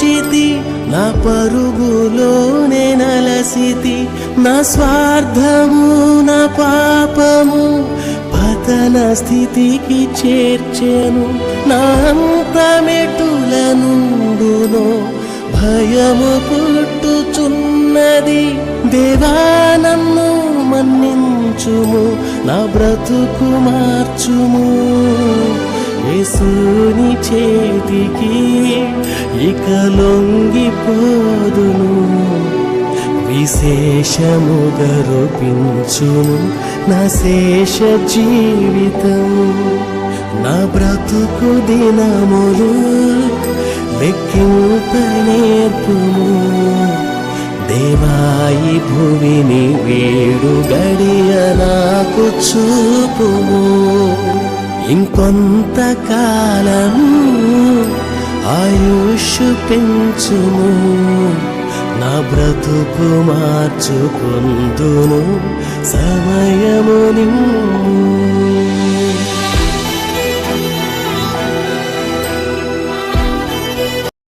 వచ్చితి నా పరుగులోనే నలసితి నా స్వార్థము నా పాపము పతన స్థితికి చేర్చెను నా అంతమెటుల నుండునో భయము పుట్టుచున్నది దేవా నన్ను మన్నించుము నా బ్రతుకు మార్చుము యేసుని చేతికి ఇక లొంగిపోదును విశేషముగా రూపించును నా శేష జీవితం నా బ్రతుకు దినములు లెక్కింప నేర్పుము దేవాయి భువిని వేడు గడియ నాకు చూపుము ఇంకొంతకాలము ఆయుష్ పెంచుము నా బ్రతుకు మార్చుకుందును సమయము నిమ్ము